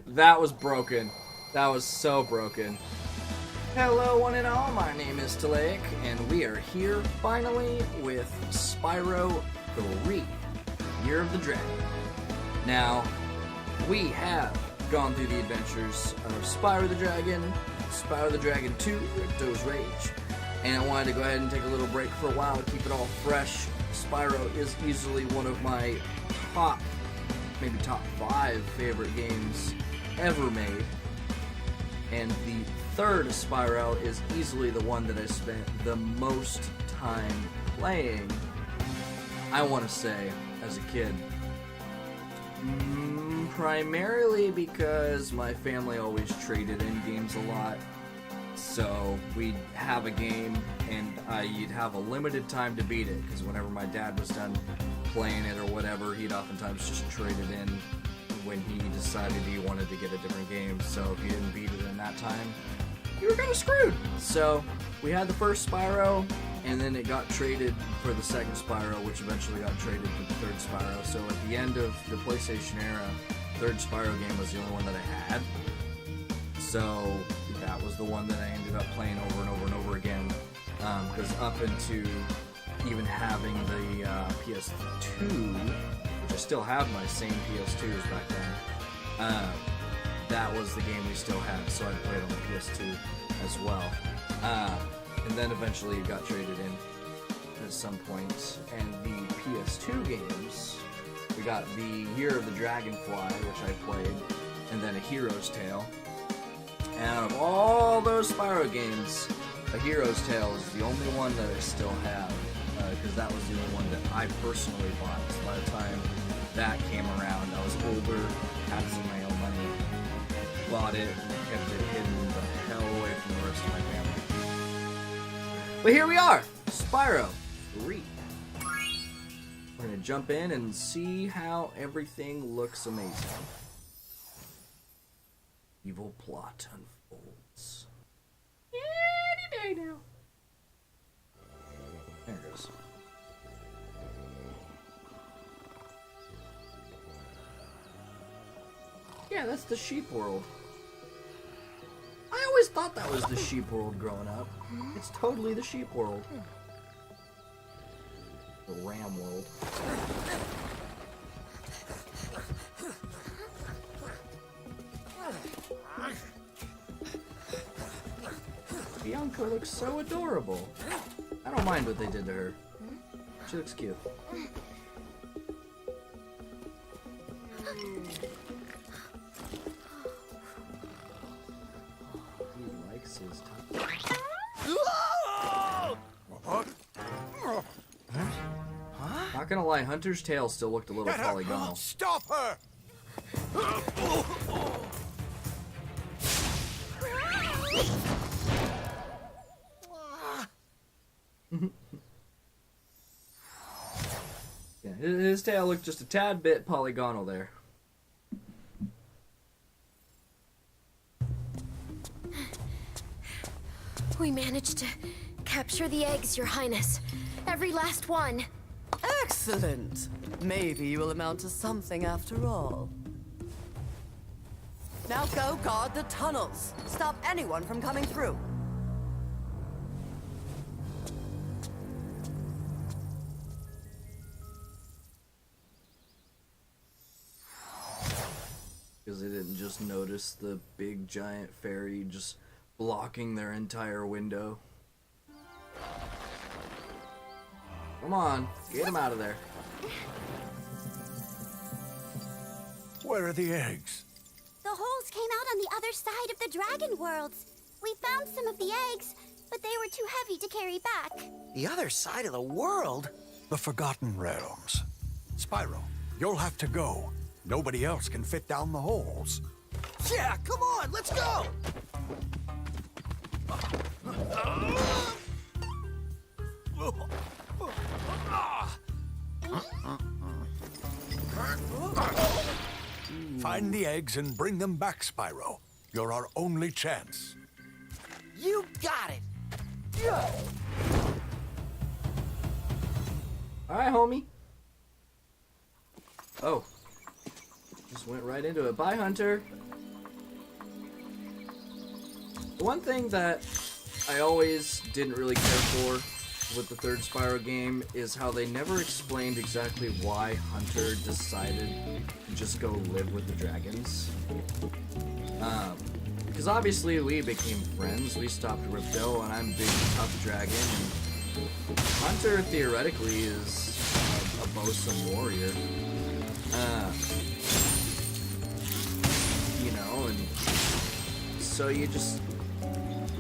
That was broken. That was so broken. Hello, one and all. My name is Talaic, and we are here finally with Spyro 3, Year of the Dragon. Now, we have gone through the adventures of Spyro the Dragon, Spyro the Dragon 2, Ripto's Rage, and I wanted to go ahead and take a little break for a while to keep it all fresh. Spyro is easily one of my top, maybe top 5 favorite games ever made, and the third Spyro is easily the one that I spent the most time playing, I want to say, as a kid. Primarily because my family always traded in games a lot. So we'd have a game and you'd have a limited time to beat it, because whenever my dad was done playing it or whatever, he'd oftentimes just trade it in when he decided he wanted to get a different game. So if you didn't beat it in that time, you were kind of screwed. So we had the first Spyro, and then it got traded for the second Spyro, which eventually got traded for the third Spyro. So at the end of the PlayStation era, third Spyro game was the only one that I had. So that was the one that I ended up playing over and over and over again. Because up into even having the PS2, which I still have my same PS2s back then, that was the game we still had, so I played on the PS2 as well. And then eventually it got traded in at some point. And the PS2 games, we got the Year of the Dragonfly, which I played, and then A Hero's Tale. And out of all those Spyro games, A Hero's Tale is the only one that I still have, because that was the only one that I personally bought. So by the time that came around, I was older, had some of my own money, bought it, and kept it hidden the hell away from the rest of my family. But here we are, Spyro 3. We're going to jump in and see how everything looks amazing. Evil plot unfolds. Any day now. There it is. Yeah, that's the sheep world. I always thought that was the sheep world growing up. It's totally the sheep world. The ram world. Bianca looks so adorable. I don't mind what they did to her. She looks cute. He likes his touch. Not gonna lie, Hunter's tail still looked a little polygonal. Stop her! Yeah, his tail looked just a tad bit polygonal there. We managed to capture the eggs, Your Highness. Every last one. Excellent. Maybe you will amount to something after all. Now go guard the tunnels. Stop anyone from coming through. Because they didn't just notice the big giant fairy just blocking their entire window. Come on, get him out of there. Where are the eggs? The holes came out on the other side of the dragon worlds. We found some of the eggs, but they were too heavy to carry back. The other side of the world? The Forgotten Realms. Spyro, you'll have to go. Nobody else can fit down the holes. Yeah, come on, let's go! Find the eggs and bring them back, Spyro. You're our only chance. You got it! Alright, homie. Oh. Just went right into it. Bye, Hunter. The one thing that I always didn't really care for with the third Spyro game is how they never explained exactly why Hunter decided to just go live with the dragons. Because obviously we became friends. We stopped Ripto, and I'm Big Tough Dragon. And Hunter theoretically is a bosun warrior. You know, and so you just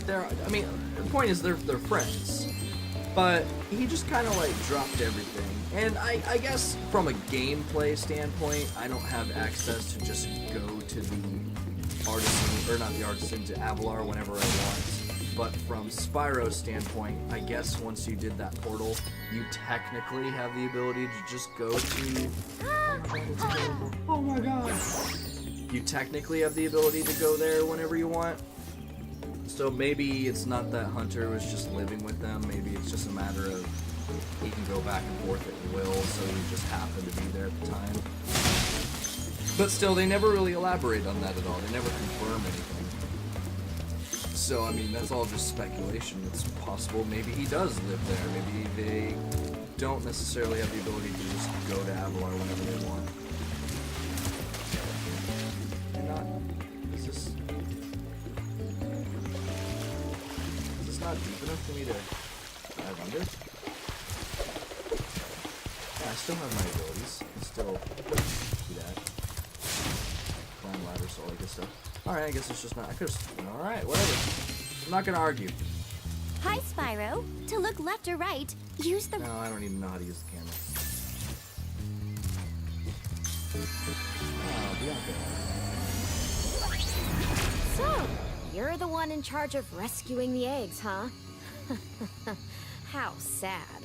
I mean, the point is they're friends. But he just kind of like dropped everything. And I guess from a gameplay standpoint, I don't have access to just go to the artisan, or not the artisan, to Avalar whenever I want. But from Spyro's standpoint, I guess once you did that portal, you technically have the ability to just go to... Oh my god! You technically have the ability to go there whenever you want. So maybe it's not that Hunter was just living with them, maybe it's just a matter of he can go back and forth at will, so he just happened to be there at the time. But still, they never really elaborate on that at all, they never confirm anything. So, I mean, that's all just speculation. It's possible maybe he does live there, maybe they don't necessarily have the ability to just go to Avalar whenever they want. Not deep enough for me to dive under. Yeah, I still have my abilities. I can still do that. Climb ladders, all that good stuff. Alright, I guess it's just not. I could have. Alright, whatever. I'm not gonna argue. Hi, Spyro. To look left or right, use the... No, I don't even know how to use the camera. Oh, Bianca. So, you're the one in charge of rescuing the eggs, huh? How sad.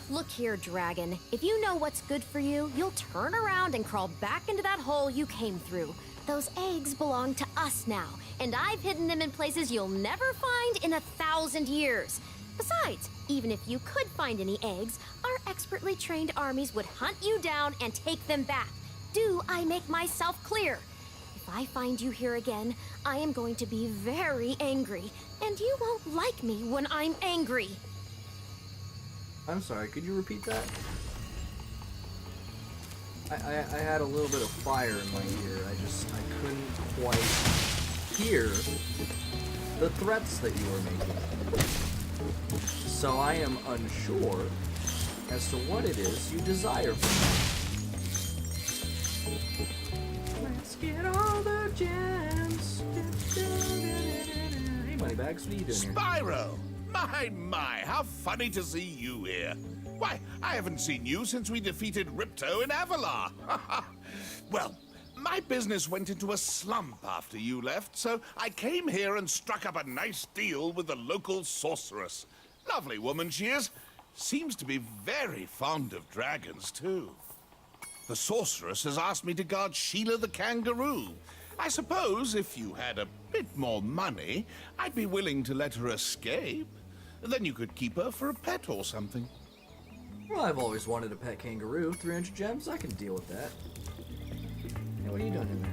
Look here, Dragon. If you know what's good for you, you'll turn around and crawl back into that hole you came through. Those eggs belong to us now, and I've hidden them in places you'll never find in 1,000 years. Besides, even if you could find any eggs, our expertly trained armies would hunt you down and take them back. Do I make myself clear? If I find you here again, I am going to be very angry, and you won't like me when I'm angry. I'm sorry, could you repeat that? I had a little bit of fire in my ear. I couldn't quite hear the threats that you were making. So I am unsure as to what it is you desire from me. Let's get all the gems. Hey, Moneybags, what are you doing here? Spyro! My, how funny to see you here. Why, I haven't seen you since we defeated Ripto in Avalar. Well, my business went into a slump after you left, so I came here and struck up a nice deal with the local sorceress. Lovely woman she is. Seems to be very fond of dragons, too. The sorceress has asked me to guard Sheila the kangaroo. I suppose if you had a bit more money, I'd be willing to let her escape. Then you could keep her for a pet or something. Well, I've always wanted a pet kangaroo. 300 gems, I can deal with that. Hey, what are you doing in there?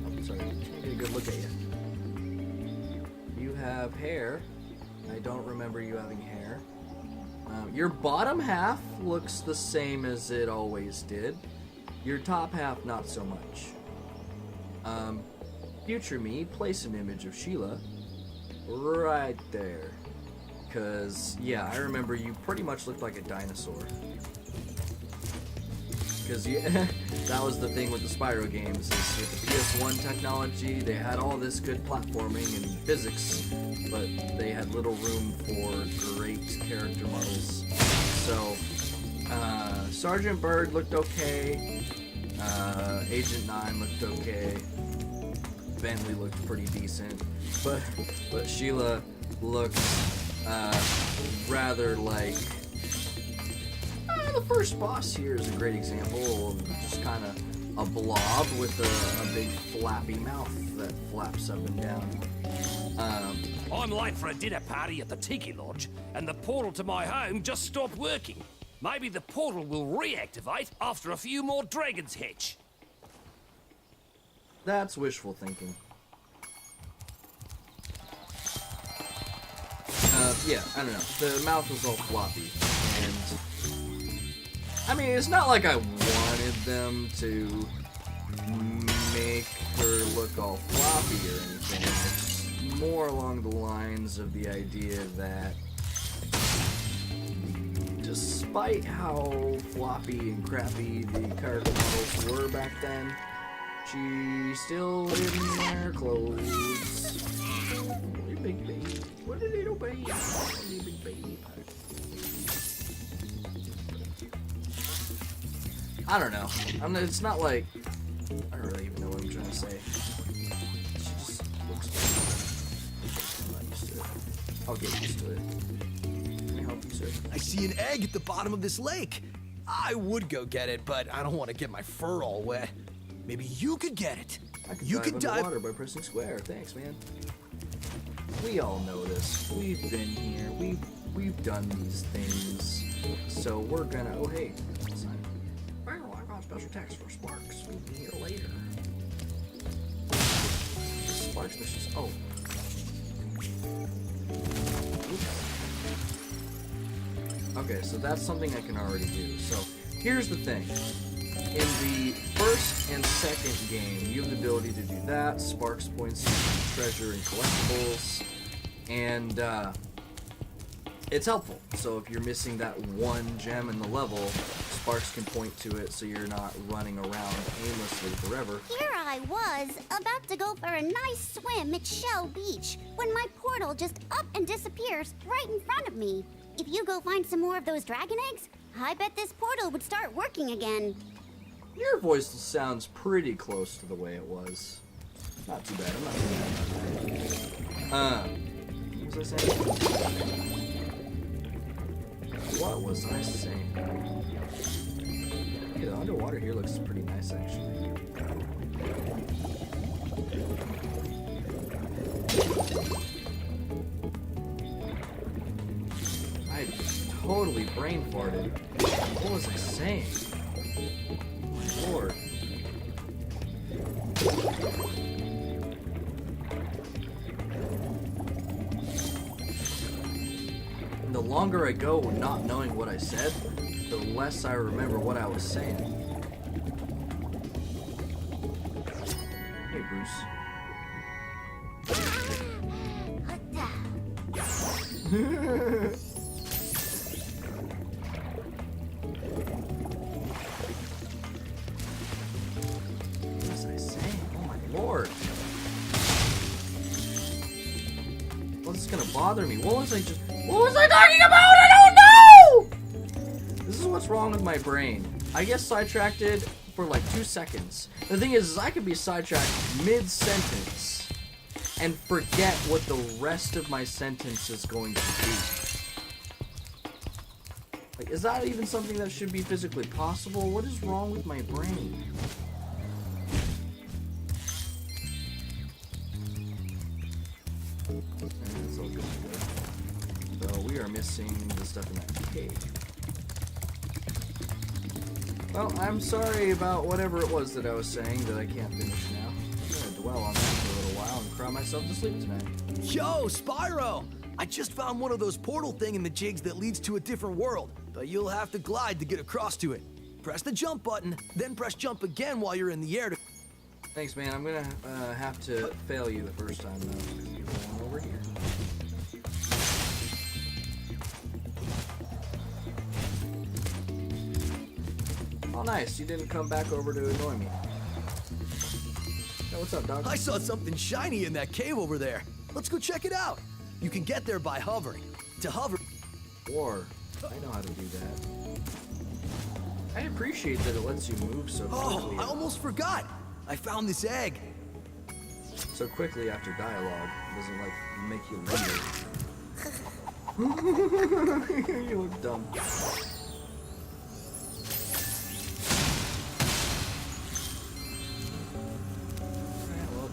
Oh, sorry, I'm trying to get a good look at you. You have hair. I don't remember you having hair. Your bottom half looks the same as it always did. Your top half, not so much. Future me, place an image of Sheila right there. Because, yeah, I remember you pretty much looked like a dinosaur. Because that was the thing with the Spyro games, is with the PS1 technology, they had all this good platforming and physics, but they had little room for great character models. So, Sergeant Bird looked okay, Agent 9 looked okay, Bentley looked pretty decent, but Sheila looked rather like... the first boss here is a great example of just kind of a blob with a big flappy mouth that flaps up and down. I'm late for a dinner party at the Tiki Lodge, and the portal to my home just stopped working. Maybe the portal will reactivate after a few more dragons hatch. That's wishful thinking. Yeah, I don't know. The mouth was all floppy, and I mean, it's not like I wanted them to make her look all floppy or anything. It's more along the lines of the idea that despite how floppy and crappy the character models were back then, she still didn't wear clothes. You big baby. What a little baby. You big baby. I don't know. It's not like... I don't really even know what I'm trying to say. She just looks bad. I'm not used to it. I'll get used to it. Can I help you, sir? I see an egg at the bottom of this lake. I would go get it, but I don't want to get my fur all wet. Maybe you could get it. You could dive underwater by pressing square. Thanks, man. We all know this. We've been here. We've done these things. So we're gonna... Oh, hey. Well, I got special text for Sparks. We'll be here later. Sparks missions. Oh. Oops. Okay, so that's something I can already do. So here's the thing. In the first and second game, you have the ability to do that. Sparks points to treasure and collectibles. And it's helpful. So if you're missing that one gem in the level, Sparks can point to it so you're not running around aimlessly forever. Here I was, about to go for a nice swim at Shell Beach, when my portal just up and disappears right in front of me. If you go find some more of those dragon eggs, I bet this portal would start working again. Your voice sounds pretty close to the way it was. Not too bad, I'm not too bad. What was I saying? What was I saying? Yeah, the underwater here looks pretty nice, actually. I totally brain farted. What was I saying? My lord. The longer I go not knowing what I said, the less I remember what I was saying. Hey, Bruce. What was I saying? Oh my lord. Well, this is gonna bother me. What was I talking about? I don't know! This is what's wrong with my brain. I get sidetracked for like 2 seconds. The thing is I could be sidetracked mid-sentence and forget what the rest of my sentence is going to be. Like, is that even something that should be physically possible? What is wrong with my brain? That's all good. So we are missing the stuff in that cave. Well, I'm sorry about whatever it was that I was saying that I can't finish now. I'm gonna dwell on that for a little while and cry myself to sleep tonight. Yo, Spyro! I just found one of those portal thingamajigs that leads to a different world, but you'll have to glide to get across to it. Press the jump button, then press jump again while you're in the air to... Thanks, man. I'm gonna have to fail you the first time, though, because you're going over here. Oh, nice. You didn't come back over to annoy me. Hey, what's up, dog? I saw something shiny in that cave over there. Let's go check it out. You can get there by hovering. To hover... War. I know how to do that. I appreciate that it lets you move so quickly. Oh, I almost forgot. I found this egg. So quickly after dialogue. It doesn't, like, make you linger. You look dumb.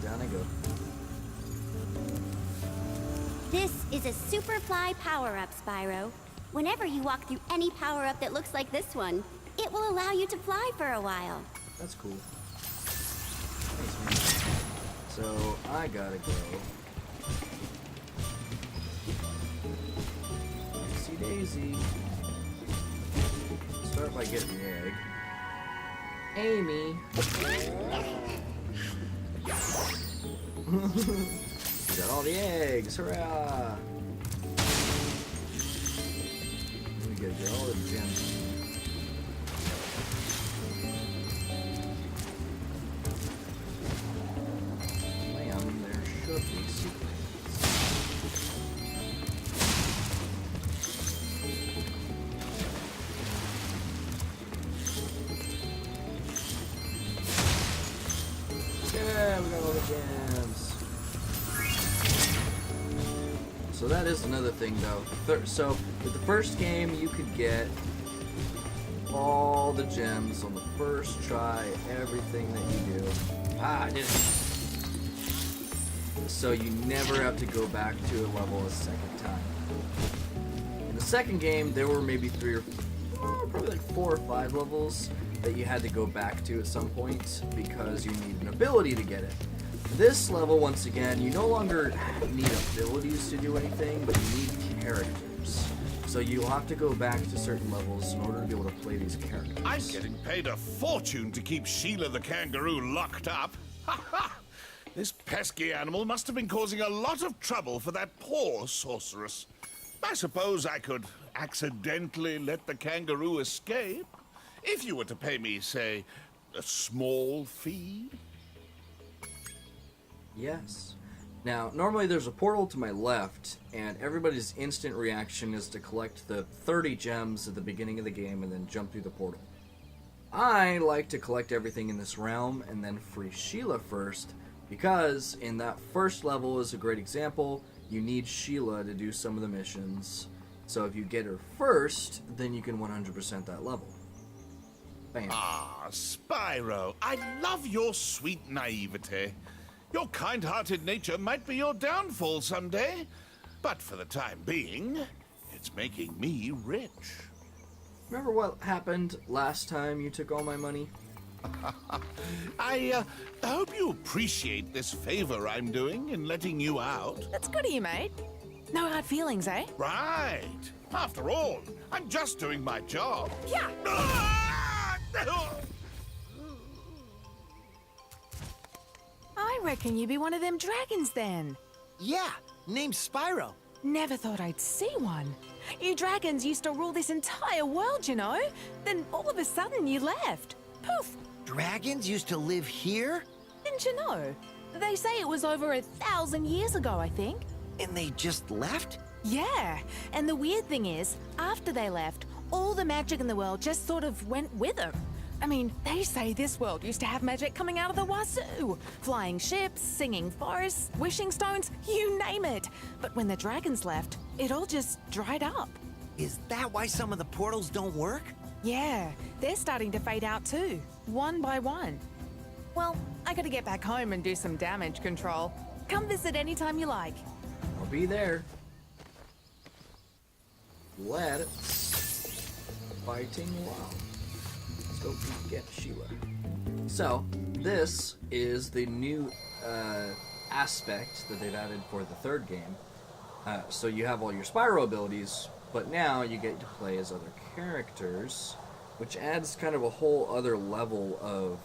Down I go. This is a Superfly power-up, Spyro. Whenever you walk through any power-up that looks like this one, it will allow you to fly for a while. That's cool. Thanks, man. So I gotta go. Daisy Daisy. Start by getting the egg. Amy. We got all the eggs. Hurrah! We gotta get all the gems. Man, there should be secrets. Yeah, we got all the gems. So that is another thing, though. So with the first game, you could get all the gems on the first try, everything that you do. Ah, I did it. So you never have to go back to a level a second time. In the second game, there were maybe probably like 4 or 5 levels that you had to go back to at some point because you need an ability to get it. This level, once again, you no longer need abilities to do anything, but you need characters. So you'll have to go back to certain levels in order to be able to play these characters. I'm getting paid a fortune to keep Sheila the kangaroo locked up. Ha ha! This pesky animal must have been causing a lot of trouble for that poor sorceress. I suppose I could accidentally let the kangaroo escape. If you were to pay me, say, a small fee. Yes. Now, normally there's a portal to my left, and everybody's instant reaction is to collect the 30 gems at the beginning of the game and then jump through the portal. I like to collect everything in this realm and then free Sheila first, because in that first level is a great example, you need Sheila to do some of the missions. So if you get her first, then you can 100% that level. Bam. Ah, Spyro, I love your sweet naivete. Your kind-hearted nature might be your downfall someday, but for the time being, it's making me rich. Remember what happened last time you took all my money? I hope you appreciate this favor I'm doing in letting you out. That's good of you, mate. No hard feelings, eh? Right. After all, I'm just doing my job. Yeah. I reckon you be one of them dragons then. Yeah, name's Spyro. Never thought I'd see one. You dragons used to rule this entire world, you know? Then all of a sudden you left. Poof! Dragons used to live here? Didn't you know? They say it was over 1,000 years ago, I think. And they just left? Yeah, and the weird thing is, after they left, all the magic in the world just sort of went with them. I mean, they say this world used to have magic coming out of the wazoo. Flying ships, singing forests, wishing stones, you name it. But when the dragons left, it all just dried up. Is that why some of the portals don't work? Yeah, they're starting to fade out too, one by one. Well, I gotta get back home and do some damage control. Come visit anytime you like. I'll be there. Let's fighting wild. Let's go get Sheila. So, this is the new aspect that they've added for the third game. So you have all your Spyro abilities, but now you get to play as other characters, which adds kind of a whole other level of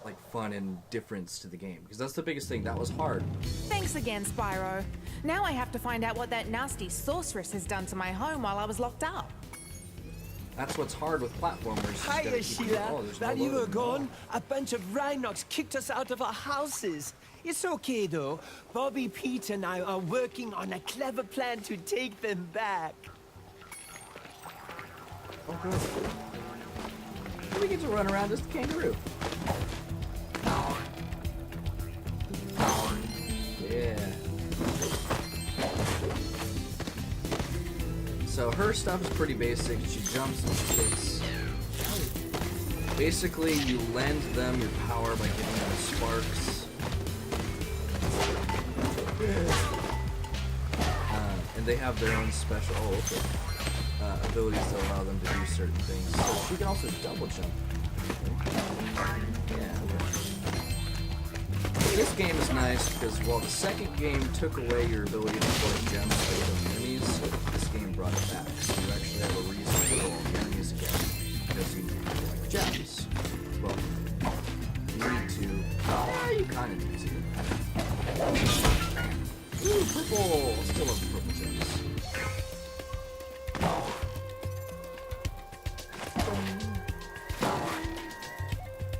like fun and difference to the game, because that's the biggest thing. That was hard. Thanks again, Spyro. Now I have to find out what that nasty sorceress has done to my home while I was locked up. That's what's hard with platformers. Hiya, Sheila. There's While no you were loading. gone, a bunch of Rhinox kicked us out of our houses. It's okay, though. Bobby, Pete, and I are working on a clever plan to take them back. Oh, good. We get to run around as the kangaroo. Yeah. So her stuff is pretty basic. She jumps and she kicks. Basically, you lend them your power by giving them sparks. And they have their own special abilities that allow them to do certain things. So she can also double jump. Yeah. this game is nice because while the second game took away your ability to collect gems for enemies, this game brought it back. So you actually have a reason to kill all the enemies again because you need to collect gems. Well, you need to. You kind of need to. Ooh, purple! Still love the purple gems.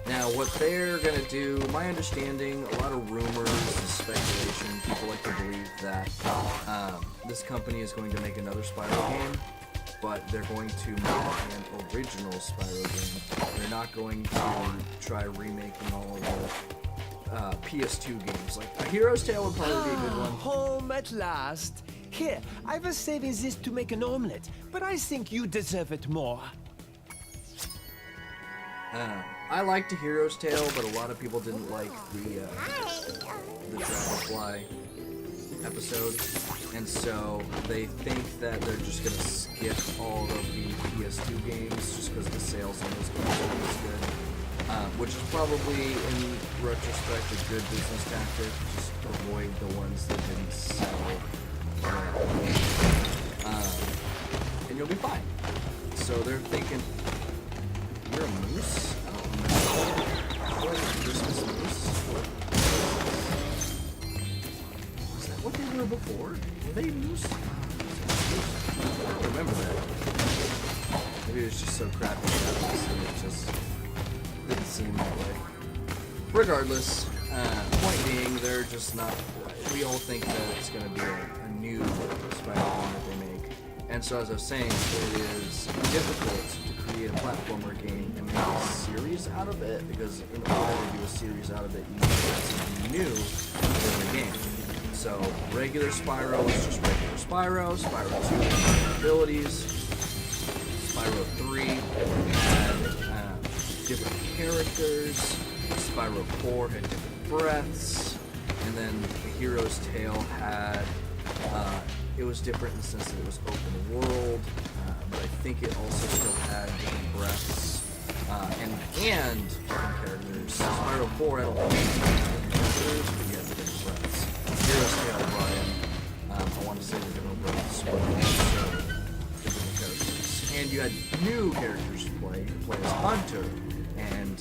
Now, what they're gonna do, my understanding, a lot of rumors and speculation, people like to believe that this company is going to make another Spyro game, but they're going to make an original Spyro game. They're not going to try remaking all of the PS2 games. Like, A Hero's Tale would probably be a good one. Home at last. Here, I was saving this to make an omelet, but I think you deserve it more. I liked A Hero's Tale, but a lot of people didn't like the Dragonfly episode, and so they think that they're just gonna skip all of the PS2 games just because the sales on those games are as good, which is probably, in retrospect, a good business tactic. Just avoid the ones that didn't sell well. And you'll be fine. So they're thinking, you're a moose? I don't remember. What is Christmas moose? Was that what they were before? Were they moose? I don't remember that. Maybe it was just so crappy that it just didn't seem that way. Regardless, point being, they're just not. We all think that it's going to be a new Spyro game that they make. And so, as I was saying, it is difficult to create a platformer game and make a series out of it, because in order to do a series out of it, you need to have something new for the game. So, regular Spyro is just regular Spyro. Spyro 2 had abilities. Spyro 3 had different characters. Spyro 4 had different breaths. And then The Hero's Tale had... it was different in the sense that it was open world, but I think it also still had different breaths and different characters. Spyro 4 had a lot of different characters, but you had the different breaths. Hero's Tale brought in, I want to say the different breaths, but also different characters. And you had new characters to play. You could play as Hunter and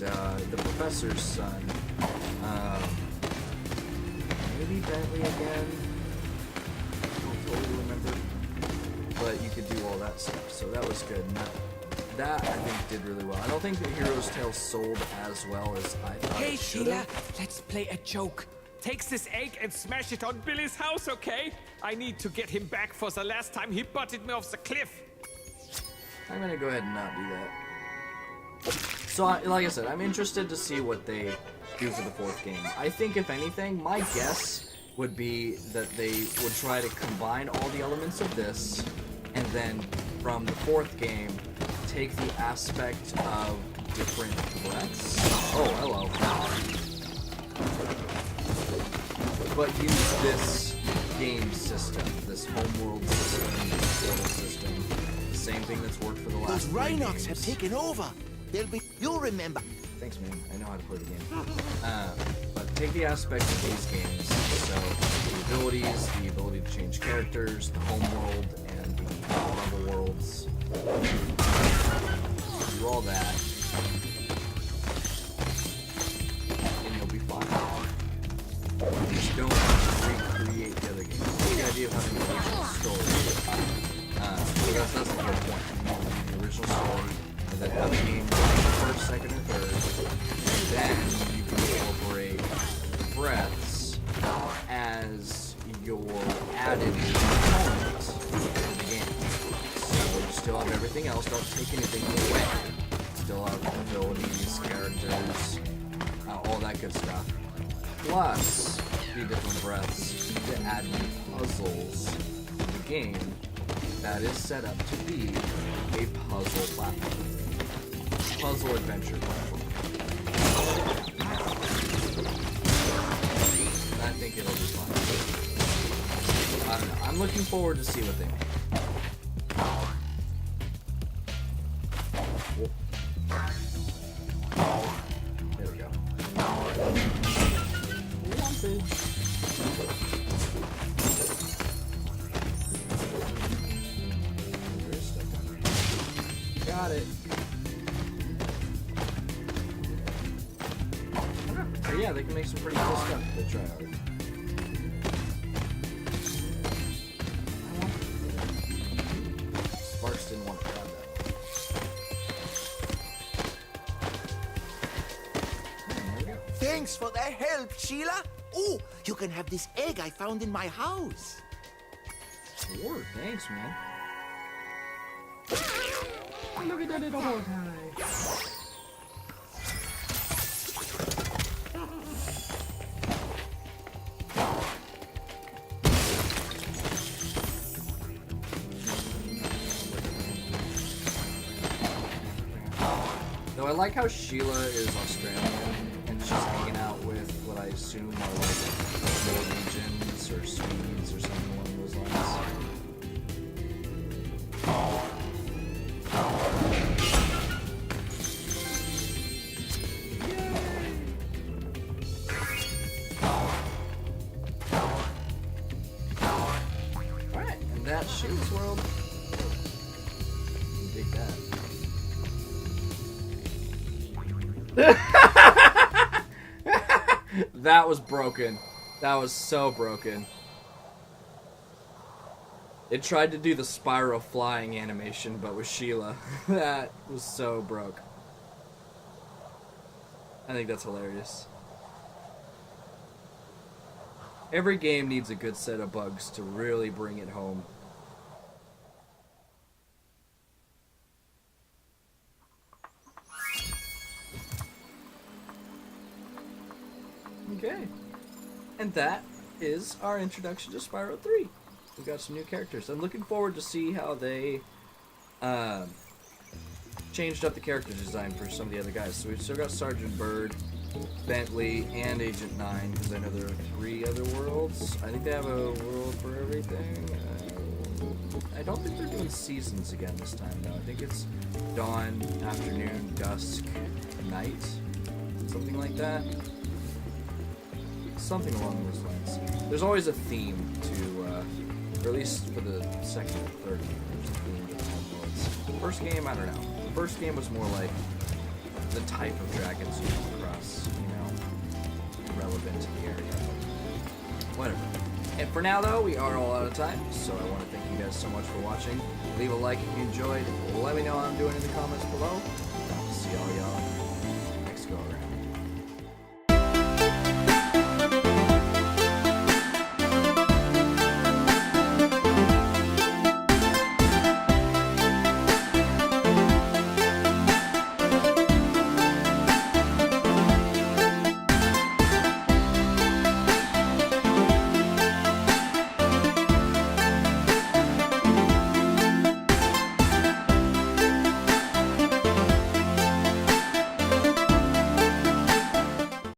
the Professor's son. Maybe Bentley again. Totally remember, but you could do all that stuff, so that was good. And that I think did really well. I don't think the Hero's Tale sold as well as I thought Hey, it should Sheila, have. let's play a joke. Take this egg and smash it on Billy's house, okay? I need to get him back for the last time he butted me off the cliff. I'm gonna go ahead and not do that. So, like I said, I'm interested to see what they do for the fourth game. I think, if anything, my guess would be that they would try to combine all the elements of this, and then from the fourth game, take the aspect of different breaths. Oh, hello. But use this game system, this homeworld system, this portal system, the same thing that's worked for the last Those Rhinox have taken over. You'll remember. Thanks, man. I know how to play the game. But take the aspects of these games, so the abilities, the ability to change characters, the home world, and the level worlds. Do all that, and you'll be fine. Just don't recreate the other games. The idea of having an original story. That's the whole point. You want the original story, and then have a game first, second, and third, and then you can incorporate breaths as your added component to the game. So you still have everything else, don't take anything away. Still have abilities, characters, all that good stuff. Plus, the different breaths to add new puzzles to the game that is set up to be a puzzle platform. Puzzle adventure platform. I think it'll be fun. I don't know. I'm looking forward to see what they make. There we go. message. Got it. But yeah, they can make some pretty cool stuff if they try hard. Sparks didn't want to grab that one. There we go. Thanks for the help, Sheila. Oh, you can have this egg I found in my house. Sure, thanks, man. Look at that little hog guy. Though I like how Sheila is Australian and she's hanging out with what I assume are like Norwegians or Swedes or something along those lines. Alright, and that's Sheila's world. Dig that. That was broken. That was so broken. It tried to do the Spyro flying animation, but with Sheila. That was so broke. I think that's hilarious. Every game needs a good set of bugs to really bring it home. Okay. And that is our introduction to Spyro 3. We got some new characters. I'm looking forward to see how they changed up the character design for some of the other guys. So we've still got Sergeant Bird, Bentley, and Agent 9, because I know there are 3 other worlds. I think they have a world for everything. I don't think they're doing seasons again this time, though. I think it's dawn, afternoon, dusk, night, something like that. Something along those lines. There's always a theme to, or at least for the second and third game, there's a theme to the whole worlds. The first game, I don't know. The first game was more like the type of dragons you come across, you know, relevant to the area. Whatever. And for now, though, we are all out of time, so I want to thank you guys so much for watching. Leave a like if you enjoyed. Let me know how I'm doing in the comments below. See all y'all